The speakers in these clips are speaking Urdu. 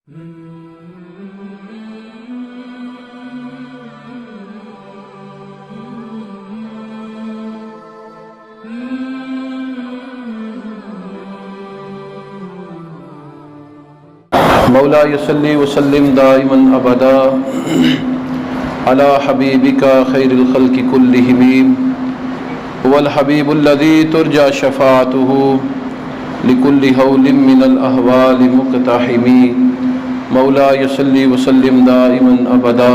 مولاي صل وسلم دائما ابدا على حبيبك خير الخلق كلهم هو الحبيب الذي ترجى شفاعته لكل هول من الاهوال مقتحم مولاي صل وسلم دائما ابدا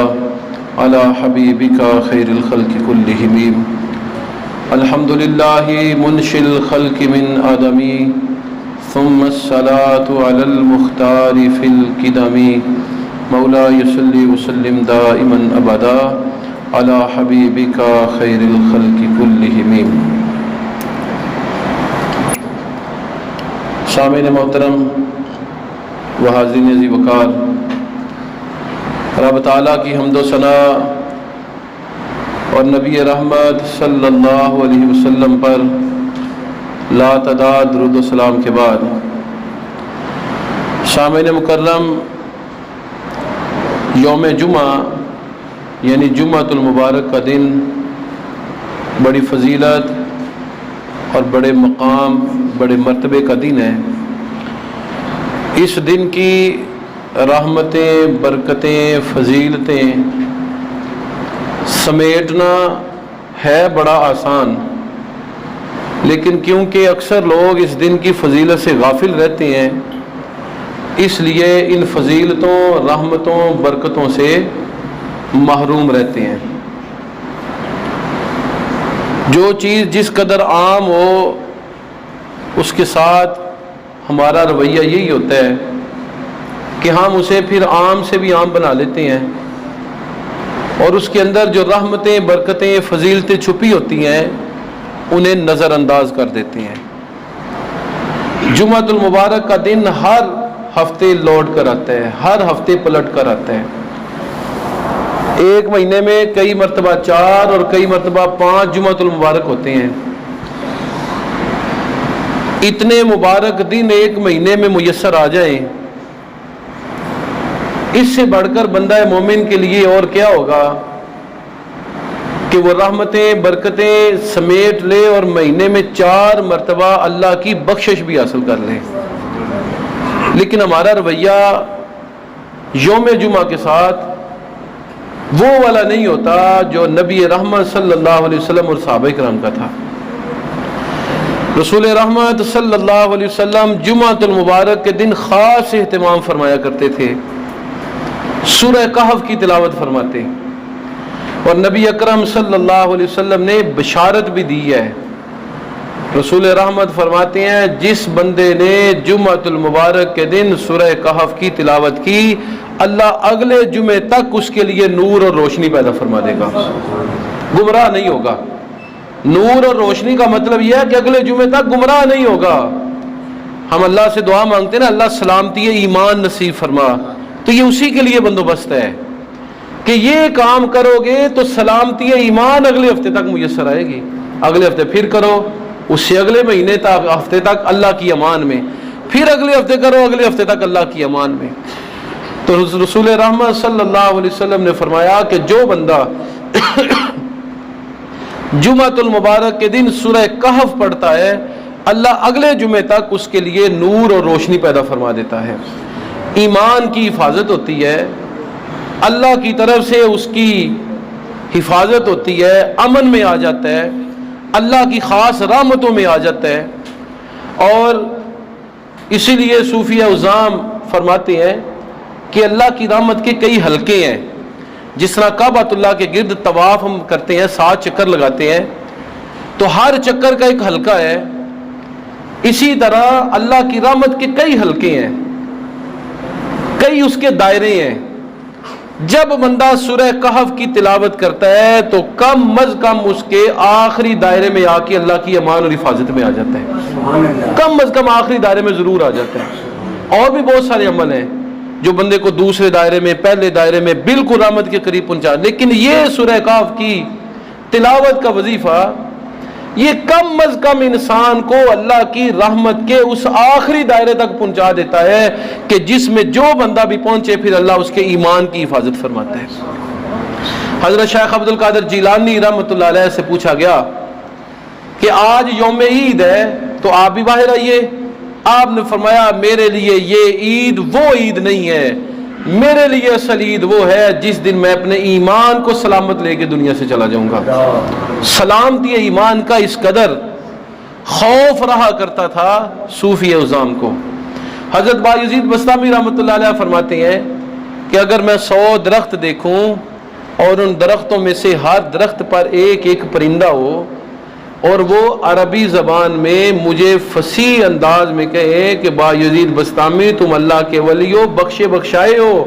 على حبيبك خير الخلق كلهم الحمد لله منشئ الخلق من آدم ثم الصلاة على المختار في القدم مولاي صل وسلم دائما ابدا على حبيبك خير الخلق كلهم. سامعین محترم و حاضرین عزیز وقار، رب تعالیٰ کی حمد و ثنا اور نبی رحمت صلی اللہ علیہ وسلم پر لا تعداد درود و سلام کے بعد، سامعین مکرم، یوم جمعہ یعنی جمعۃ المبارک کا دن بڑی فضیلت اور بڑے مقام، بڑے مرتبے کا دن ہے۔ اس دن کی رحمتیں، برکتیں، فضیلتیں سمیٹنا ہے بڑا آسان، لیکن کیونکہ اکثر لوگ اس دن کی فضیلت سے غافل رہتے ہیں، اس لیے ان فضیلتوں، رحمتوں، برکتوں سے محروم رہتے ہیں۔ جو چیز جس قدر عام ہو اس کے ساتھ ہمارا رویہ یہی ہوتا ہے کہ ہم اسے پھر عام سے بھی عام بنا لیتے ہیں، اور اس کے اندر جو رحمتیں، برکتیں، فضیلتیں چھپی ہوتی ہیں انہیں نظر انداز کر دیتے ہیں۔ جمعۃ المبارک کا دن ہر ہفتے لوٹ کر آتا ہے، ہر ہفتے پلٹ کر آتا ہے۔ ایک مہینے میں کئی مرتبہ 4 اور کئی مرتبہ 5 جمعۃ المبارک ہوتے ہیں۔ اتنے مبارک دن ایک مہینے میں میسر آ جائیں، اس سے بڑھ کر بندہ مومن کے لیے اور کیا ہوگا کہ وہ رحمتیں، برکتیں سمیٹ لے اور مہینے میں 4 مرتبہ اللہ کی بخشش بھی حاصل کر لے۔ لیکن ہمارا رویہ یوم جمعہ کے ساتھ وہ والا نہیں ہوتا جو نبی رحمت صلی اللہ علیہ وسلم اور صحابہ کرام کا تھا۔ رسول رحمت صلی اللہ علیہ وسلم جمعۃ المبارک کے دن خاص اہتمام فرمایا کرتے تھے، سورہ کہف کی تلاوت فرماتے، اور نبی اکرم صلی اللہ علیہ وسلم نے بشارت بھی دی ہے۔ رسول رحمت فرماتے ہیں جس بندے نے جمعۃ المبارک کے دن سورہ کہف کی تلاوت کی، اللہ اگلے جمعے تک اس کے لیے نور اور روشنی پیدا فرما دے گا، گمراہ نہیں ہوگا۔ نور اور روشنی کا مطلب یہ ہے کہ اگلے جمعے تک گمراہ نہیں ہوگا۔ ہم اللہ سے دعا مانگتے ہیں نا، اللہ سلامتی ایمان نصیب فرما، تو یہ اسی کے لیے بندوبست ہے کہ یہ کام کرو گے تو سلامتی ایمان اگلے ہفتے تک میسر آئے گی، اگلے ہفتے پھر کرو، اس سے اگلے مہینے تک، ہفتے تک اللہ کی امان میں، پھر اگلے ہفتے کرو، اگلے ہفتے تک اللہ کی امان میں۔ تو رسول رحمت صلی اللہ علیہ وسلم نے فرمایا کہ جو بندہ جمعۃ المبارک کے دن سورہ کہف پڑھتا ہے، اللہ اگلے جمعے تک اس کے لیے نور اور روشنی پیدا فرما دیتا ہے۔ ایمان کی حفاظت ہوتی ہے، اللہ کی طرف سے اس کی حفاظت ہوتی ہے، امن میں آ جاتا ہے، اللہ کی خاص رحمتوں میں آ جاتا ہے۔ اور اسی لیے صوفیہ عظام فرماتے ہیں کہ اللہ کی رحمت کے کئی حلقے ہیں۔ جس طرح کعبۃ اللہ کے گرد طواف ہم کرتے ہیں، 7 چکر لگاتے ہیں، تو ہر چکر کا ایک حلقہ ہے، اسی طرح اللہ کی رحمت کے کئی حلقے ہیں، کئی اس کے دائرے ہیں۔ جب بندہ سورہ کہف کی تلاوت کرتا ہے تو کم از کم اس کے آخری دائرے میں آ کے اللہ کی امان اور حفاظت میں آ جاتا ہے، کم از کم آخری دائرے میں ضرور آ جاتا ہے۔ اور بھی بہت سارے عمل ہیں جو بندے کو دوسرے دائرے میں، پہلے دائرے میں بالکل رحمت کے قریب پہنچا، لیکن یہ سورہ کہف کی تلاوت کا وظیفہ یہ کم از کم انسان کو اللہ کی رحمت کے اس آخری دائرے تک پہنچا دیتا ہے کہ جس میں جو بندہ بھی پہنچے پھر اللہ اس کے ایمان کی حفاظت فرماتا ہے۔ حضرت شیخ عبد القادر جیلانی رحمۃ اللہ علیہ سے پوچھا گیا کہ آج یوم عید ہے تو آپ بھی باہر آئیے۔ آپ نے فرمایا میرے لیے یہ عید وہ عید نہیں ہے، میرے لیے اصل عید وہ ہے جس دن میں اپنے ایمان کو سلامت لے کے دنیا سے چلا جاؤں گا۔ سلامتی ایمان کا اس قدر خوف رہا کرتا تھا صوفی عظام کو۔ حضرت بایزید بسطامی رحمۃ اللہ علیہ فرماتے ہیں کہ اگر میں 100 درخت دیکھوں اور ان درختوں میں سے ہر درخت پر ایک ایک پرندہ ہو اور وہ عربی زبان میں مجھے فصیح انداز میں کہے کہ بایزید بسطامی تم اللہ کے ولی ہو، بخشے بخشائے ہو،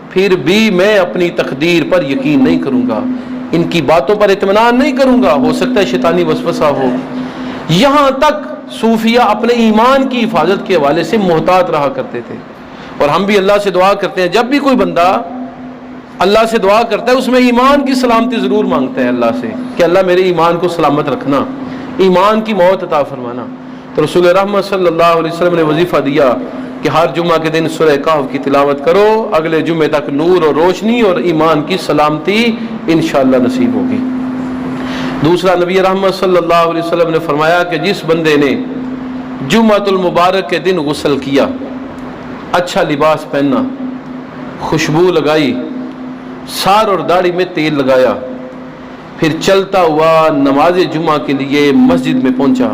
پھر بھی میں اپنی تقدیر پر یقین نہیں کروں گا، ان کی باتوں پر اطمینان نہیں کروں گا، ہو سکتا ہے شیطانی وسوسہ ہو۔ یہاں تک صوفیہ اپنے ایمان کی حفاظت کے حوالے سے محتاط رہا کرتے تھے۔ اور ہم بھی اللہ سے دعا کرتے ہیں، جب بھی کوئی بندہ اللہ سے دعا کرتا ہے اس میں ایمان کی سلامتی ضرور مانگتا ہے اللہ سے کہ اللہ میرے ایمان کو سلامت رکھنا، ایمان کی موت عطا فرمانا۔ تو رسول رحمت صلی اللہ علیہ وسلم نے وظیفہ دیا کہ ہر جمعہ کے دن سورہ کہف کی تلاوت کرو، اگلے جمعے تک نور اور روشنی اور ایمان کی سلامتی انشاءاللہ نصیب ہوگی۔ دوسرا، نبی رحمت صلی اللہ علیہ وسلم نے فرمایا کہ جس بندے نے جمعۃ المبارک کے دن غسل کیا، اچھا لباس پہنا، خوشبو لگائی، سار اور داڑھی میں تیل لگایا، پھر چلتا ہوا نماز جمعہ کے لیے مسجد میں پہنچا،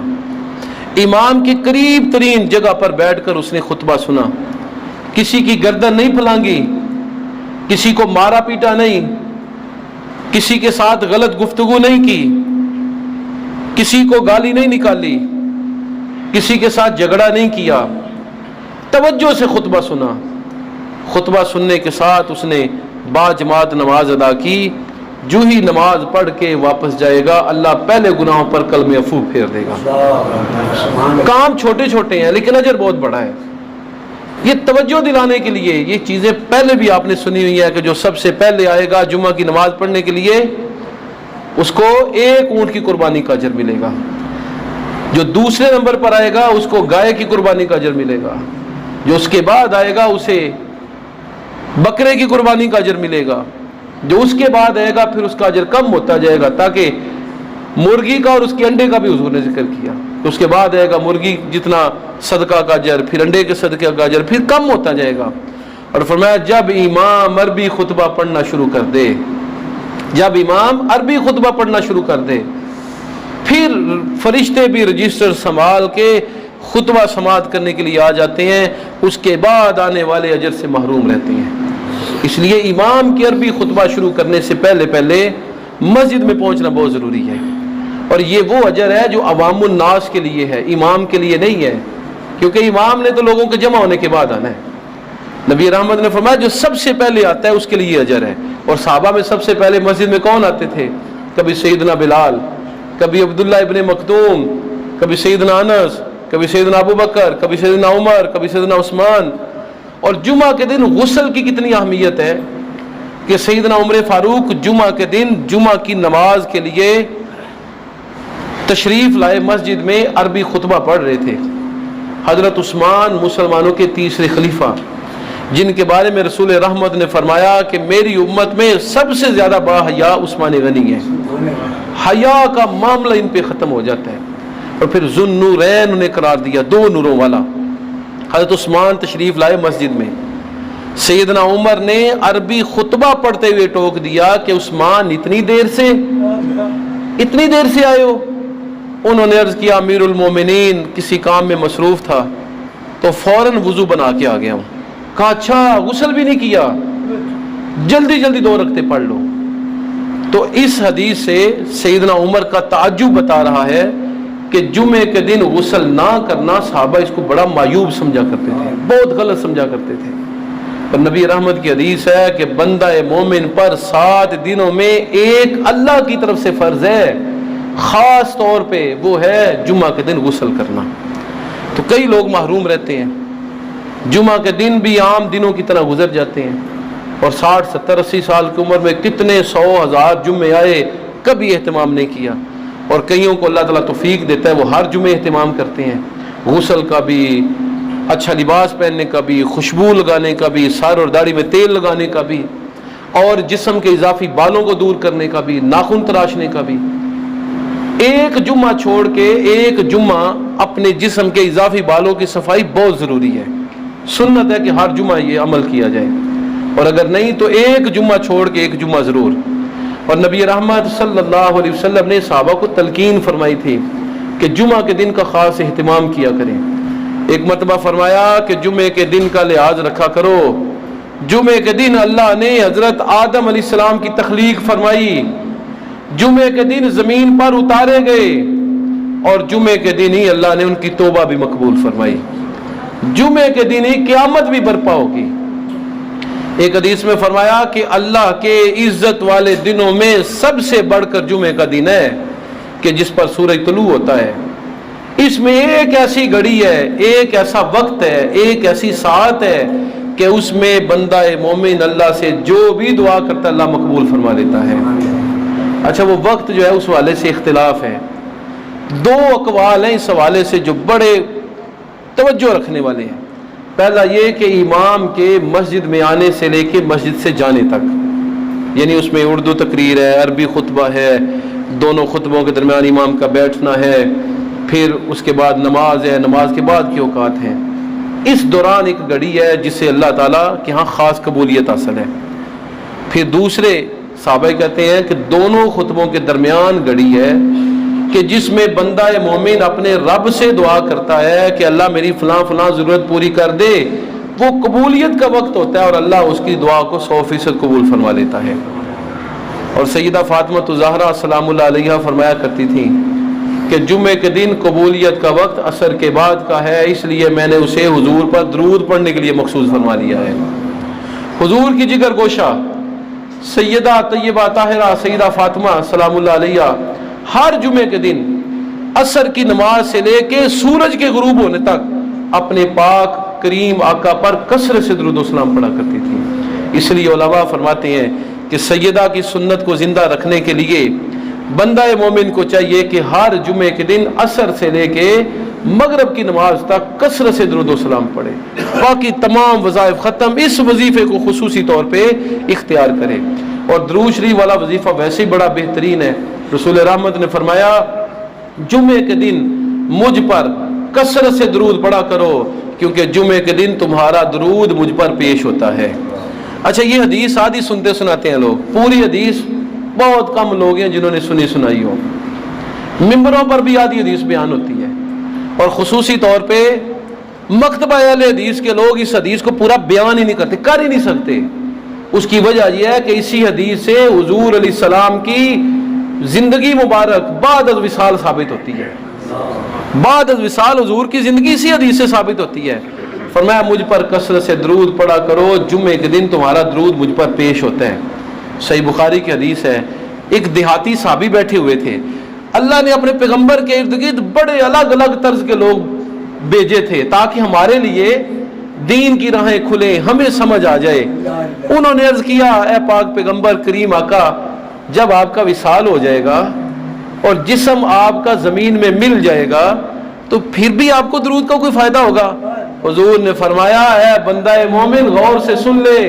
امام کے قریب ترین جگہ پر بیٹھ کر اس نے خطبہ سنا، کسی کی گردن نہیں پھلانگی، کسی کو مارا پیٹا نہیں، کسی کے ساتھ غلط گفتگو نہیں کی، کسی کو گالی نہیں نکالی، کسی کے ساتھ جھگڑا نہیں کیا، توجہ سے خطبہ سنا۔ خطبہ سننے کے ساتھ اس نے با جماعت نماز ادا کی۔ جو ہی نماز پڑھ کے واپس جائے گا اللہ پہلے گناہوں پر کلمہ عفو پھیر دے گا۔ کام چھوٹے چھوٹے ہیں لیکن اجر بہت بڑا ہے۔ یہ توجہ دلانے کے لیے یہ چیزیں پہلے بھی آپ نے سنی ہوئی ہے کہ جو سب سے پہلے آئے گا جمعہ کی نماز پڑھنے کے لیے اس کو 1 اونٹ کی قربانی کا اجر ملے گا، جو دوسرے نمبر پر آئے گا اس کو گائے کی قربانی کا اجر ملے گا، جو اس کے بعد آئے گا اسے بکرے کی قربانی کا اجر ملے گا، جو اس کے بعد آئے گا پھر اس کا اجر کم ہوتا جائے گا، تاکہ مرغی کا اور اس کے انڈے کا بھی حضور نے ذکر کیا، تو اس کے بعد آئے گا مرغی جتنا صدقہ کا اجر، پھر انڈے کے صدقہ کا اجر پھر کم ہوتا جائے گا۔ اور فرمایا جب امام عربی خطبہ پڑھنا شروع کر دے، جب امام عربی خطبہ پڑھنا شروع کر دے پھر فرشتے بھی رجسٹر سنبھال کے خطبہ سماعت کرنے کے لیے آ جاتے ہیں، اس کے بعد آنے والے اجر سے محروم رہتے ہیں۔ اس لیے امام کی عربی خطبہ شروع کرنے سے پہلے مسجد میں پہنچنا بہت ضروری ہے، اور یہ وہ اجر ہے جو عوام الناس کے لیے ہے، امام کے لیے نہیں ہے، کیونکہ امام نے تو لوگوں کے جمع ہونے کے بعد آنا ہے۔ نبی رحمت نے فرمایا جو سب سے پہلے آتا ہے اس کے لیے اجر ہے۔ اور صحابہ میں سب سے پہلے مسجد میں کون آتے تھے؟ کبھی سیدنا بلال، کبھی عبداللہ ابن مکتوم، کبھی سیدنا انس، کبھی سیدنا ابو بکر، کبھی سیدنا عمر، کبھی سیدنا عثمان۔ اور جمعہ کے دن غسل کی کتنی اہمیت ہے کہ سیدنا عمر فاروق جمعہ کے دن جمعہ کی نماز کے لیے تشریف لائے، مسجد میں عربی خطبہ پڑھ رہے تھے۔ حضرت عثمان مسلمانوں کے تیسرے خلیفہ، جن کے بارے میں رسول رحمت نے فرمایا کہ میری امت میں سب سے زیادہ با حیا عثمان غنی ہے، حیا کا معاملہ ان پہ ختم ہو جاتا ہے۔ اور پھر ذو النورین انہیں قرار دیا، 2 نوروں والا۔ حضرت عثمان تشریف لائے مسجد میں، سیدنا عمر نے عربی خطبہ پڑھتے ہوئے ٹوک دیا کہ عثمان اتنی دیر سے آئے ہو؟ انہوں نے عرض کیا امیر المومنین کسی کام میں مصروف تھا تو فوراً وضو بنا کے آ گیا ہوں۔ کہا اچھا غسل بھی نہیں کیا، جلدی 2 رکعتیں پڑھ لو۔ تو اس حدیث سے سیدنا عمر کا تعجب بتا رہا ہے کہ جمعے کے دن غسل نہ کرنا صحابہ اس کو بڑا معیوب سمجھا کرتے تھے، بہت غلط سمجھا کرتے تھے۔ اور نبی رحمت کی حدیث ہے کہ بندہ مومن پر 7 دنوں میں ایک اللہ کی طرف سے فرض ہے، خاص طور پہ وہ ہے جمعہ کے دن غسل کرنا۔ تو کئی لوگ محروم رہتے ہیں، جمعہ کے دن بھی عام دنوں کی طرح گزر جاتے ہیں، اور 60 70 80 سال کی عمر میں کتنے 100 1000 جمعے آئے، کبھی اہتمام نہیں کیا۔ اور کئیوں کو اللہ تعالیٰ توفیق دیتا ہے وہ ہر جمعے اہتمام کرتے ہیں، غسل کا بھی، اچھا لباس پہننے کا بھی، خوشبو لگانے کا بھی، سر اور داڑھی میں تیل لگانے کا بھی، اور جسم کے اضافی بالوں کو دور کرنے کا بھی، ناخن تراشنے کا بھی۔ ایک جمعہ چھوڑ کے ایک جمعہ اپنے جسم کے اضافی بالوں کی صفائی بہت ضروری ہے، سنت ہے کہ ہر جمعہ یہ عمل کیا جائے، اور اگر نہیں تو ایک جمعہ چھوڑ کے ایک جمعہ ضرور۔ اور نبی رحمت صلی اللہ علیہ وسلم نے صحابہ کو تلقین فرمائی تھی کہ جمعہ کے دن کا خاص اہتمام کیا کریں۔ ایک مرتبہ فرمایا کہ جمعے کے دن کا لحاظ رکھا کرو، جمعے کے دن اللہ نے حضرت آدم علیہ السلام کی تخلیق فرمائی، جمعے کے دن زمین پر اتارے گئے، اور جمعے کے دن ہی اللہ نے ان کی توبہ بھی مقبول فرمائی، جمعے کے دن ہی قیامت بھی برپا ہوگی۔ ایک حدیث میں فرمایا کہ اللہ کے عزت والے دنوں میں سب سے بڑھ کر جمعے کا دن ہے کہ جس پر سورج طلوع ہوتا ہے۔ اس میں ایک ایسی گھڑی ہے، ایک ایسا وقت ہے، ایک ایسی ساعت ہے کہ اس میں بندہ مومن اللہ سے جو بھی دعا کرتا ہے اللہ مقبول فرما لیتا ہے۔ اچھا وہ وقت جو ہے اس حوالے سے اختلاف ہے، دو اقوال ہیں اس حوالے سے جو بڑے توجہ رکھنے والے ہیں۔ پہلا یہ کہ امام کے مسجد میں آنے سے لے کے مسجد سے جانے تک، یعنی اس میں اردو تقریر ہے، عربی خطبہ ہے، دونوں خطبوں کے درمیان امام کا بیٹھنا ہے، پھر اس کے بعد نماز ہے، نماز کے بعد کی اوقات ہیں۔ اس دوران ایک گھڑی ہے جس سے اللہ تعالیٰ کے ہاں خاص قبولیت حاصل ہے۔ پھر دوسرے صحابہ کہتے ہیں کہ دونوں خطبوں کے درمیان گھڑی ہے کہ جس میں بندہ مومن اپنے رب سے دعا کرتا ہے کہ اللہ میری فلاں فلاں ضرورت پوری کر دے، وہ قبولیت کا وقت ہوتا ہے اور اللہ اس کی دعا کو 100% قبول فرما لیتا ہے۔ اور سیدہ فاطمہ زہرا سلام اللہ علیہا فرمایا کرتی تھیں کہ جمعے کے دن قبولیت کا وقت عصر کے بعد کا ہے، اس لیے میں نے اسے حضور پر درود پڑھنے کے لیے مخصوص فرما لیا ہے۔ حضور کی جگر گوشہ سیدہ طیبہ طاہرہ سیدہ فاطمہ سلام اللہ علیہا ہر جمعے کے دن عصر کی نماز سے لے کے سورج کے غروب ہونے تک اپنے پاک کریم آقا پر کثرت سے درود و سلام پڑھا کرتی تھی۔ اس لیے علماء فرماتے ہیں کہ سیدہ کی سنت کو زندہ رکھنے کے لیے بندہ مومن کو چاہیے کہ ہر جمعے کے دن عصر سے لے کے مغرب کی نماز تک کثرت سے درود و سلام پڑھے، باقی تمام وظائف ختم، اس وظیفے کو خصوصی طور پہ اختیار کرے۔ اور درود شریف والا وظیفہ ویسے ہی بڑا بہترین ہے۔ رسول رحمت نے فرمایا جمعے کے دن مجھ پر کثرت سے درود پڑھا کرو کیونکہ جمعے کے دن تمہارا درود مجھ پر پیش ہوتا ہے۔ اچھا یہ حدیث آدھی سنتے سناتے ہیں لوگ، پوری حدیث بہت کم لوگ ہیں جنہوں نے سنی سنائی ہو، ممبروں پر بھی آدھی حدیث بیان ہوتی ہے، اور خصوصی طور پہ مکتبہ اہل حدیث کے لوگ اس حدیث کو پورا بیان ہی نہیں کرتے، کر ہی نہیں سکتے۔ اس کی وجہ یہ ہے کہ اسی حدیث سے حضور علیہ السلام کی زندگی مبارک بعد از وصال ثابت ہوتی ہے، بعد از وصال حضور کی زندگی اسی حدیث سے ثابت ہوتی ہے۔ فرمایا مجھ پر کثرت سے درود پڑھا کرو، جمعے کے دن تمہارا درود مجھ پر پیش ہوتا ہے۔ صحیح بخاری کی حدیث ہے، ایک دیہاتی صحابی بیٹھے ہوئے تھے، اللہ نے اپنے پیغمبر کے ارد گرد بڑے الگ الگ طرز کے لوگ بھیجے تھے تاکہ ہمارے لیے دین کی راہیں کھلیں، ہمیں سمجھ آ جائے۔ انہوں نے عرض کیا اے پاک پیغمبر کریم آقا، جب آپ کا وصال ہو جائے گا اور جسم آپ کا زمین میں مل جائے گا تو پھر بھی آپ کو درود کا کوئی فائدہ ہوگا؟ حضور نے فرمایا اے بندہ مومن غور سے سن لے،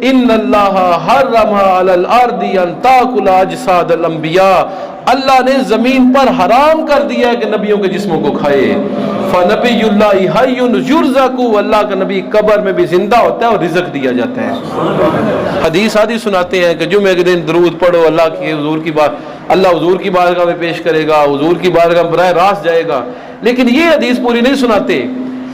ان اللہ حرم علی الارض ان تاکل اجساد الانبیاء، اللہ نے زمین پر حرام کر دیا ہے کہ نبیوں کے جسموں کو کھائے۔ فنبی اللہ حی یرزق، اللہ کا نبی قبر میں بھی زندہ ہوتا ہے اور رزق دیا جاتا ہے۔ حدیث آدھی سناتے ہیں کہ جمعے کے دن درود پڑھو، اللہ کی حضور کی بات، اللہ حضور کی بارگاہ میں پیش کرے گا، حضور کی بارگاہ میں براہ راست جائے گا، لیکن یہ حدیث پوری نہیں سناتے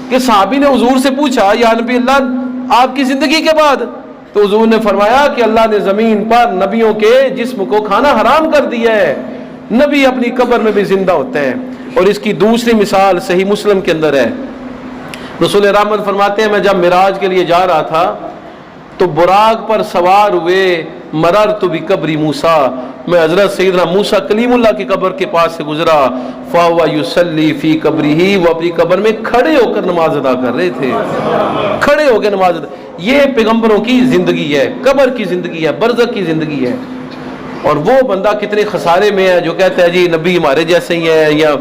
کہ صحابی نے حضور سے پوچھا یا نبی اللہ آپ کی زندگی کے بعد؟ تو حضور نے فرمایا کہ اللہ نے زمین پر نبیوں کے جسم کو کھانا حرام کر دیا ہے، نبی اپنی قبر میں بھی زندہ ہوتا ہے۔ اور اس کی دوسری مثال صحیح مسلم کے اندر ہے، رسول رحمت فرماتے ہیں میں جب معراج کے لیے جا رہا تھا تو براق پر سوار ہوئے، مررت بقبر موسیٰ، میں حضرت سیدنا موسیٰ کلیم اللہ کی قبر کے پاس سے گزرا، فَهُوَ يُصَلِّي فِي قَبْرِهِ، وہ اپنی قبر میں کھڑے ہو کر نماز ادا کر رہے تھے، کھڑے ہو کے نماز ادا۔ یہ پیغمبروں کی زندگی ہے، قبر کی زندگی ہے، برزخ کی زندگی ہے۔ اور وہ بندہ کتنے خسارے میں ہے جو کہتا ہے جی نبی ہمارے جیسے ہی ہے یا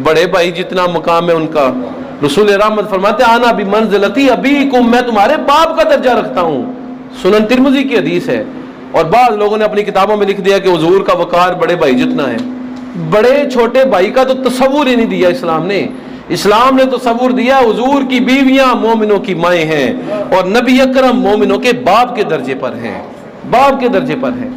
بڑے بھائی جتنا مقام ہے ان کا. رسول رحمت فرماتے ہیں آنا بمنزلتی ابیکم، میں تمہارے باپ کا درجہ رکھتا ہوں. سنن ترمذی کی حدیث ہے. اور بعض لوگوں نے اپنی کتابوں میں لکھ دیا کہ حضور کا وقار بڑے بھائی جتنا ہے. بڑے چھوٹے بھائی کا تو تصور ہی نہیں دیا اسلام نے. اسلام نے تصور دیا حضور کی بیویاں مومنوں کی مائیں ہیں اور نبی اکرم مومنوں کے باپ کے درجے پر ہیں، باپ کے درجے پر ہیں.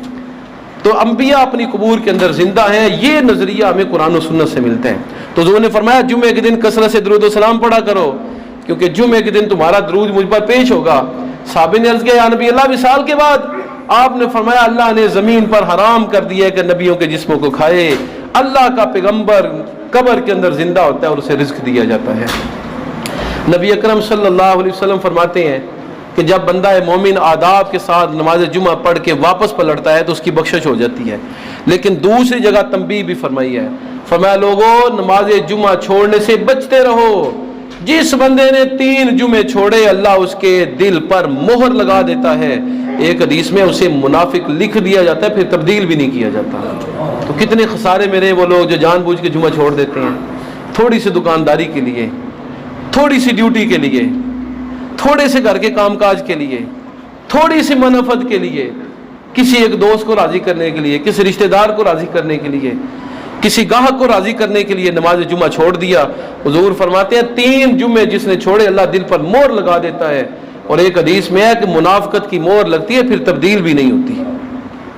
تو انبیاء اپنی قبور کے اندر زندہ ہیں. یہ نظریہ ہمیں قرآن و سنت سے ملتے ہیں. تو حضور نے فرمایا جمعے کے دن کثرت سے درود و سلام پڑھا کرو، کیونکہ جمعے کے دن تمہارا درود مجھ پر پیش ہوگا. صحابہ نے عرض کیا یا نبی اللہ وصال کے بعد؟ آپ نے فرمایا اللہ نے زمین پر حرام کر دیا ہے کہ نبیوں کے جسموں کو کھائے. اللہ کا پیغمبر قبر کے اندر زندہ ہوتا ہے اور اسے رزق دیا جاتا ہے. نبی اکرم صلی اللہ علیہ وسلم فرماتے ہیں کہ جب بندہ مومن آداب کے ساتھ نماز جمعہ پڑھ کے واپس پلٹتا ہے تو اس کی بخشش ہو جاتی ہے. لیکن دوسری جگہ تنبیہ بھی فرمائی ہے. فرمایا لوگوں نماز جمعہ چھوڑنے سے بچتے رہو. جس بندے نے 3 جمعے چھوڑے اللہ اس کے دل پر مہر لگا دیتا ہے. ایک حدیث میں اسے منافق لکھ دیا جاتا ہے، پھر تبدیل بھی نہیں کیا جاتا. تو کتنے خسارے میرے وہ لوگ جو جان بوجھ کے جمعہ چھوڑ دیتے ہیں، تھوڑی سی دکانداری کے لیے، تھوڑی سی ڈیوٹی کے لیے، تھوڑے سے گھر کے کام کاج کے لیے، تھوڑی سی منافت کے لیے، کسی ایک دوست کو راضی کرنے کے لیے، کسی رشتہ دار کو راضی کرنے کے لیے، کسی گاہک کو راضی کرنے کے لیے نماز جمعہ چھوڑ دیا. حضور فرماتے ہیں 3 جمعے جس نے چھوڑے اللہ دل پر مہر لگا دیتا ہے. اور ایک حدیث میں ہے کہ منافقت کی مہر لگتی ہے پھر تبدیل بھی نہیں ہوتی.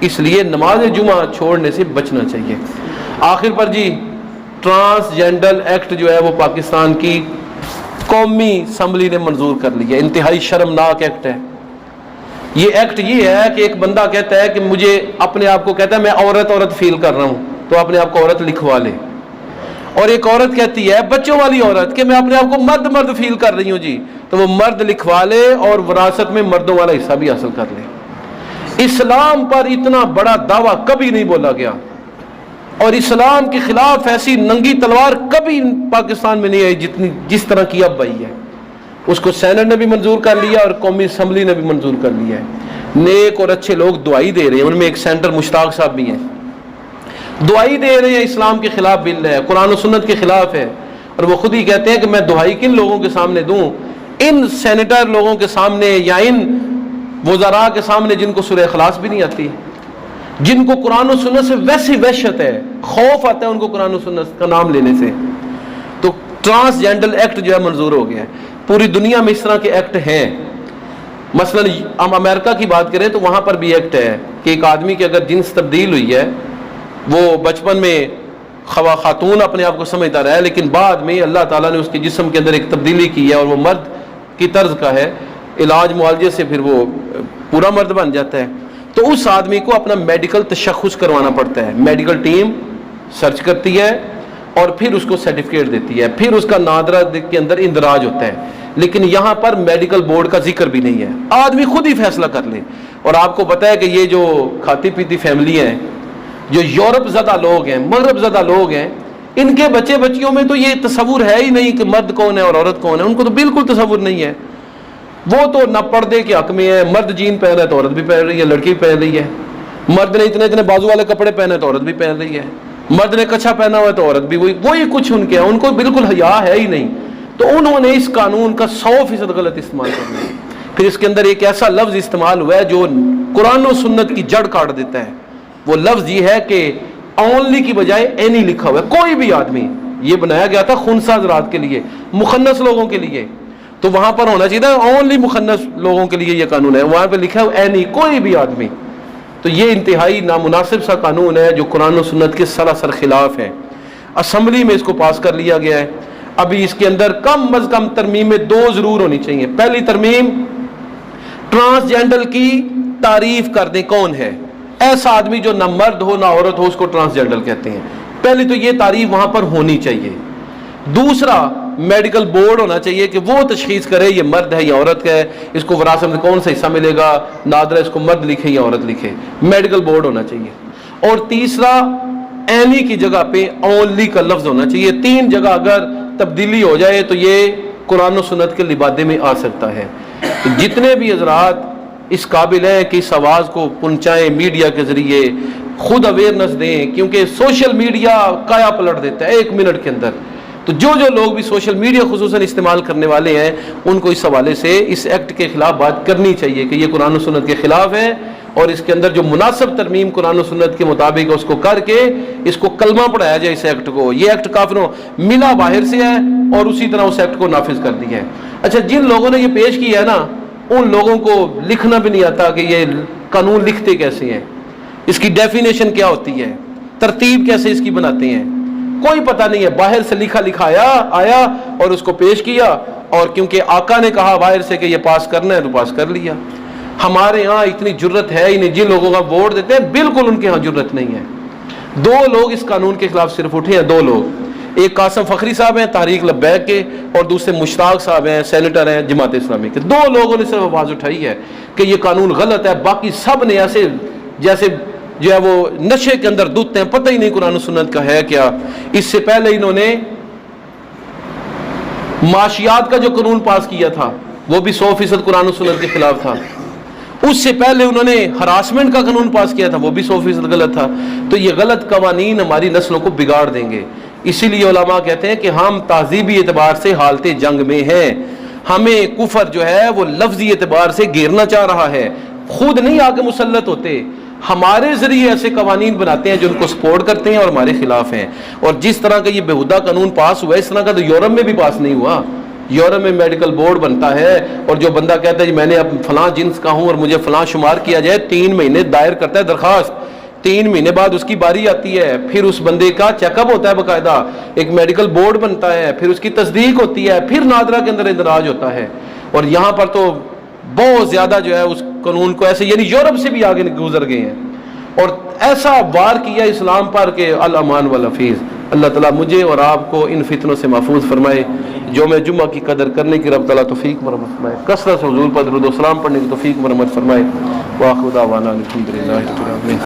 اس لیے نماز جمعہ چھوڑنے سے بچنا چاہیے. آخر پر جی ٹرانسجینڈر ایکٹ جو ہے وہ پاکستان کی قومی اسمبلی نے منظور کر لیا. انتہائی شرمناک ایکٹ ہے. یہ ایکٹ یہ ہے کہ ایک بندہ کہتا ہے کہ مجھے اپنے آپ کو کہتا ہے میں عورت فیل کر رہا ہوں تو اپنے آپ کو عورت لکھوا لے. اور ایک عورت کہتی ہے بچوں والی عورت کہ میں اپنے آپ کو مرد فیل کر رہی ہوں جی، تو وہ مرد لکھوا لے اور وراثت میں مردوں والا حصہ بھی حاصل کر لے. اسلام پر اتنا بڑا دعویٰ کبھی نہیں بولا گیا اور اسلام کے خلاف ایسی ننگی تلوار کبھی پاکستان میں نہیں آئی جس طرح کی اب آئی ہے. اس کو سینٹ نے بھی منظور کر لیا اور قومی اسمبلی نے بھی منظور کر لیا ہے. نیک اور اچھے لوگ دعائی دے رہے ہیں. ان میں ایک سینٹر مشتاق صاحب بھی ہیں، دعائی دے رہے ہیں. اسلام کے خلاف بل ہے، قرآن و سنت کے خلاف ہے. اور وہ خود ہی کہتے ہیں کہ میں دعائی کن لوگوں کے سامنے دوں؟ ان سینیٹر لوگوں کے سامنے یا ان وزراء کے سامنے جن کو سورہ اخلاص بھی نہیں آتی، جن کو قرآن و سنت سے ویسی وحشت ہے، خوف آتا ہے ان کو قرآن و سنت کا نام لینے سے. تو ٹرانسجینڈر ایکٹ جو ہے منظور ہو گیا ہے. پوری دنیا میں اس طرح کے ایکٹ ہیں. مثلا ہم امریکہ کی بات کریں تو وہاں پر بھی ایکٹ ہے کہ ایک آدمی کی اگر جنس تبدیل ہوئی ہے، وہ بچپن میں خاتون اپنے آپ کو سمجھتا رہا ہے لیکن بعد میں اللہ تعالیٰ نے اس کے جسم کے اندر ایک تبدیلی کی ہے اور وہ مرد کی طرز کا ہے، علاج معالجے سے پھر وہ پورا مرد بن جاتا ہے. تو اس آدمی کو اپنا میڈیکل تشخص کروانا پڑتا ہے. میڈیکل ٹیم سرچ کرتی ہے اور پھر اس کو سرٹیفکیٹ دیتی ہے، پھر اس کا نادرہ کے اندر اندراج ہوتا ہے. لیکن یہاں پر میڈیکل بورڈ کا ذکر بھی نہیں ہے، آدمی خود ہی فیصلہ کر لے. اور آپ کو پتہ ہے کہ یہ جو کھاتی پیتی فیملی ہیں، جو یورپ زدہ لوگ ہیں، مغرب زدہ لوگ ہیں، ان کے بچے بچیوں میں تو یہ تصور ہے ہی نہیں کہ مرد کون ہے اور عورت کون ہے. ان کو تو بالکل تصور نہیں ہے. وہ تو نہ پردے کے حق میں ہے. مرد جین پہن رہا ہے تو عورت بھی پہن رہی ہے، لڑکی بھی پہن رہی ہے. مرد نے اتنے بازو والے کپڑے پہنے تو عورت بھی پہن رہی ہے. مرد نے کچھا پہنا ہوا ہے تو عورت بھی وہی کچھ ان کے ہے. ان کو بالکل حیا ہے ہی نہیں. تو انہوں نے اس قانون کا 100% غلط استعمال کر لیا. پھر اس کے اندر ایک ایسا لفظ استعمال ہوا ہے جو قرآن و سنت کی جڑ کاٹ دیتا ہے. وہ لفظ یہ ہے کہ اونلی کی بجائے اینی لکھا ہوا ہے. کوئی بھی آدمی، یہ بنایا گیا تھا خنثی حضرات کے لیے، مخنث لوگوں کے لیے. تو وہاں پر ہونا چاہیے تھا اونلی مخنث لوگوں کے لیے یہ قانون ہے. وہاں پہ لکھا ہے اینی، کوئی بھی آدمی. تو یہ انتہائی نامناسب سا قانون ہے جو قرآن و سنت کے سراسر خلاف ہے. اسمبلی میں اس کو پاس کر لیا گیا ہے. ابھی اس کے اندر کم از کم ترمیمیں 2 ضرور ہونی چاہیے. پہلی ترمیم، ٹرانسجینڈر کی تعریف کر دیں کون ہے. ایسا آدمی جو نہ مرد ہو نہ عورت ہو اس کو ٹرانسجینڈر کہتے ہیں. پہلی تو یہ تعریف وہاں پر ہونی چاہیے. دوسرا، میڈیکل بورڈ ہونا چاہیے کہ وہ تشخیص کرے یہ مرد ہے یا عورت ہے، اس کو وراثت میں کون سا حصہ ملے گا، نادرہ اس کو مرد لکھے یا عورت لکھے. میڈیکل بورڈ ہونا چاہیے. اور تیسرا، اینی کی جگہ پہ اونلی کا لفظ ہونا چاہیے. 3 جگہ اگر تبدیلی ہو جائے تو یہ قرآن و سنت کے لبادے میں آ سکتا ہے. تو جتنے بھی حضرات اس قابل ہیں کہ اس آواز کو پہنچائیں میڈیا کے ذریعے، خود اویئرنس دیں، کیونکہ سوشل میڈیا کایا پلٹ دیتا ہے 1 منٹ کے اندر. تو جو لوگ بھی سوشل میڈیا خصوصاً استعمال کرنے والے ہیں ان کو اس حوالے سے اس ایکٹ کے خلاف بات کرنی چاہیے کہ یہ قرآن و سنت کے خلاف ہے، اور اس کے اندر جو مناسب ترمیم قرآن و سنت کے مطابق اس کو کر کے اس کو کلمہ پڑھایا جائے اس ایکٹ کو. یہ ایکٹ کافروں ملا باہر سے ہے اور اسی طرح اس ایکٹ کو نافذ کر دیا ہے. اچھا، جن لوگوں نے یہ پیش کیا ہے نا ان لوگوں کو لکھنا بھی نہیں آتا کہ یہ قانون لکھتے کیسے ہیں، اس کی ڈیفینیشن کیا ہوتی ہے، ترتیب کیسے اس کی بناتے ہیں، کوئی پتہ نہیں ہے. باہر سے لکھا آیا اور اس کو پیش کیا، اور کیونکہ آقا نے کہا باہر سے کہ یہ پاس کرنا ہے تو پاس کر لیا. ہمارے ہاں اتنی جرت ہے ہی نہیں. جن لوگوں کا ووٹ دیتے ہیں بالکل ان کے ہاں جرت نہیں ہے. 2 لوگ اس قانون کے خلاف صرف اٹھے ہیں، 2 لوگ. ایک قاسم فخری صاحب ہیں تحریک لبیک کے، اور دوسرے مشتاق صاحب ہیں سینیٹر ہیں جماعت اسلامی کے. 2 لوگوں نے صرف آواز اٹھائی ہے کہ یہ قانون غلط ہے. باقی سب نے ایسے جیسے جو ہے وہ نشے کے اندر دودتے ہیں، پتہ ہی نہیں قرآن و سنت کا ہے کیا. اس سے پہلے انہوں نے معاشیات کا جو قانون پاس کیا تھا وہ بھی 100% قرآن و سنت کے خلاف تھا. اس سے پہلے انہوں نے ہراسمنٹ کا قانون پاس کیا تھا، وہ بھی 100% غلط تھا. تو یہ غلط قوانین ہماری نسلوں کو بگاڑ دیں گے. اسی لیے علماء کہتے ہیں کہ ہم تہذیبی اعتبار سے حالت جنگ میں ہیں. ہمیں کفر جو ہے وہ لفظی اعتبار سے گھیرنا چاہ رہا ہے، خود نہیں آ کے مسلط ہوتے، ہمارے ذریعے ایسے قوانین بناتے ہیں جو ان کو سپورٹ کرتے ہیں اور ہمارے خلاف ہیں. اور جس طرح کا یہ بےہودہ قانون پاس ہوا ہے اس طرح کا تو یورپ میں بھی پاس نہیں ہوا. یورپ میں میڈیکل بورڈ بنتا ہے اور جو بندہ کہتا ہے جی میں نے اب فلاں جنس کا ہوں اور مجھے فلاں شمار کیا جائے، 3 مہینے دائر کرتا ہے درخواست. 3 مہینے بعد اس کی باری آتی ہے، پھر اس بندے کا چیک اپ ہوتا ہے، باقاعدہ ایک میڈیکل بورڈ بنتا ہے، پھر اس کی تصدیق ہوتی ہے، پھر نادرہ کے اندر اندراج ہوتا ہے. اور یہاں پر تو بہت زیادہ جو ہے اس قانون کو ایسے یعنی یورپ سے بھی آگے گزر گئے ہیں اور ایسا وار کیا اسلام پر کہ الامان والحفیظ. اللہ تعالیٰ مجھے اور آپ کو ان فتنوں سے محفوظ فرمائے. جو میں جمعہ کی قدر کرنے کی رب تعالیٰ توفیق مرحمت فرمائے. کثرت سے حضور پر درود و سلام پڑھنے کی توفیق مرحمت فرمائے. وآخر دعوانا الحمدللہ رب العالمین.